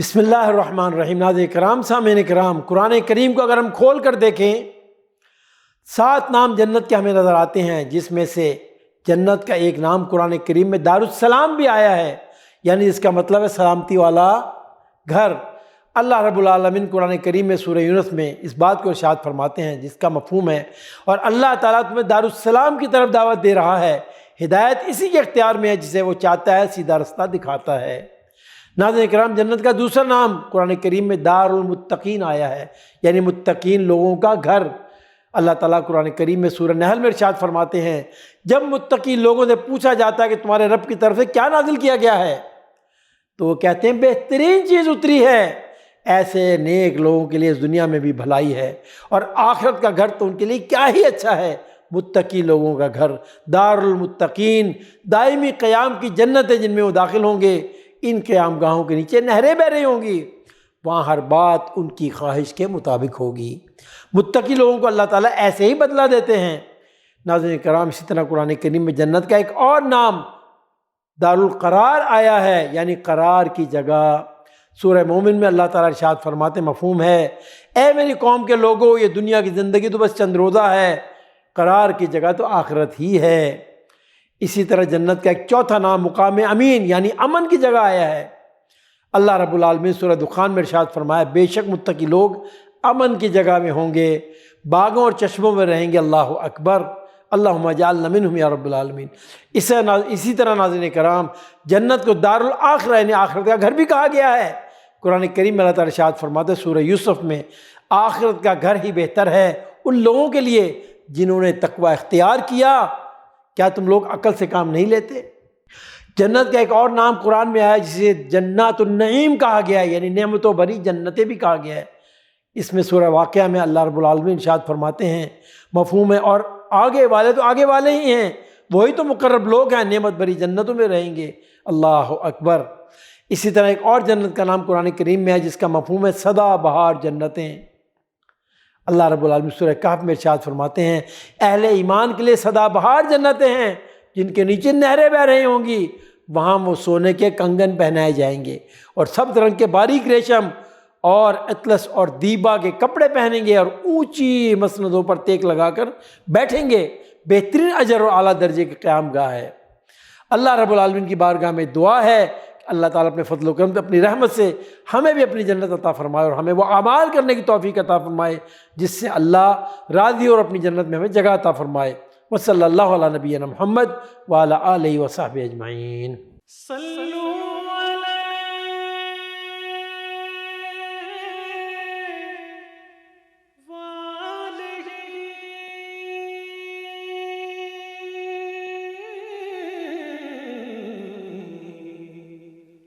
بسم اللہ الرحمن الرحیم۔ ناظرین کرام، سامعین کرام، قرآن کریم کو اگر ہم کھول کر دیکھیں 7 نام جنت کے ہمیں نظر آتے ہیں، جس میں سے جنت کا ایک نام قرآن کریم میں دارالسلام بھی آیا ہے، یعنی اس کا مطلب ہے سلامتی والا گھر۔ اللہ رب العالمین قرآن کریم میں سورہ یونس میں اس بات کو ارشاد فرماتے ہیں جس کا مفہوم ہے، اور اللہ تعالیٰ تمہیں دارالسلام کی طرف دعوت دے رہا ہے، ہدایت اسی کے اختیار میں ہے جسے وہ چاہتا ہے سیدھا رستہ دکھاتا ہے۔ ناظرین کرام، جنت کا دوسرا نام قرآن کریم میں دار المتقین آیا ہے، یعنی متقین لوگوں کا گھر۔ اللہ تعالیٰ قرآن کریم میں سورہ نحل میں ارشاد فرماتے ہیں، جب متقی لوگوں سے پوچھا جاتا ہے کہ تمہارے رب کی طرف سے کیا نازل کیا گیا ہے، تو وہ کہتے ہیں بہترین چیز اتری ہے۔ ایسے نیک لوگوں کے لیے اس دنیا میں بھی بھلائی ہے، اور آخرت کا گھر تو ان کے لیے کیا ہی اچھا ہے۔ متقی لوگوں کا گھر دار المتقین، دائمی قیام کی جنت ہے جن میں وہ داخل ہوں گے۔ ان قیام گاہوں کے نیچے نہریں بہ رہی ہوں گی، وہاں ہر بات ان کی خواہش کے مطابق ہوگی۔ متقی لوگوں کو اللہ تعالیٰ ایسے ہی بدلہ دیتے ہیں۔ ناظرین کرام، اسی طرح قرآن کریم میں جنت کا ایک اور نام دارالقرار آیا ہے، یعنی قرار کی جگہ۔ سورہ مومن میں اللہ تعالیٰ ارشاد فرماتے، مفہوم ہے، اے میری قوم کے لوگوں، یہ دنیا کی زندگی تو بس چند روزہ ہے، قرار کی جگہ تو آخرت ہی ہے۔ اسی طرح جنت کا ایک چوتھا نام مقام امین، یعنی امن کی جگہ آیا ہے۔ اللہ رب العالمین سورہ دخان میں ارشاد فرمایا، بے شک متقی لوگ امن کی جگہ میں ہوں گے، باغوں اور چشموں میں رہیں گے۔ اللہ اکبر، اللہم اجعلنا منہم یا رب العالمین۔ اسی طرح ناظرین کرام، جنت کو دار الاخرہ یعنی آخرت کا گھر بھی کہا گیا ہے۔ قرآن کریم میں اللہ تعالیٰ ارشاد فرماتے سورہ یوسف میں، آخرت کا گھر ہی بہتر ہے ان لوگوں کے لیے جنہوں نے تقوی اختیار کیا۔ کیا تم لوگ عقل سے کام نہیں لیتے؟ جنت کا ایک اور نام قرآن میں آیا جسے جنات النعیم کہا گیا ہے، یعنی نعمتوں بھری جنتیں بھی کہا گیا ہے۔ اس میں سورہ واقعہ میں اللہ رب العالمین ارشاد فرماتے ہیں، مفہوم ہے، اور آگے والے تو آگے والے ہی ہیں، وہی تو مقرب لوگ ہیں، نعمت بھری جنتوں میں رہیں گے۔ اللہ اکبر۔ اسی طرح ایک اور جنت کا نام قرآن کریم میں ہے جس کا مفہوم ہے سدا بہار جنتیں۔ اللہ رب العالمین سورہ کہف میں ارشاد فرماتے ہیں، اہل ایمان کے لیے سدا بہار جنتیں ہیں جن کے نیچے نہریں بہ رہی ہوں گی، وہاں وہ سونے کے کنگن پہنائے جائیں گے، اور سبز رنگ کے باریک ریشم اور اطلس اور دیبا کے کپڑے پہنیں گے، اور اونچی مسندوں پر تیک لگا کر بیٹھیں گے۔ بہترین اجر اور اعلیٰ درجے کی قیام گاہ ہے۔ اللہ رب العالمین کی بارگاہ میں دعا ہے کہ اللہ تعالیٰ اپنے فضل و کرم سے، اپنی رحمت سے ہمیں بھی اپنی جنت عطا فرمائے، اور ہمیں وہ اعمال کرنے کی توفیق عطا فرمائے جس سے اللہ راضی اور اپنی جنت میں ہمیں جگہ عطا فرمائے۔ وصلی اللہ علی نبینا محمد وعلی آلہ وصحبہ اجمعین۔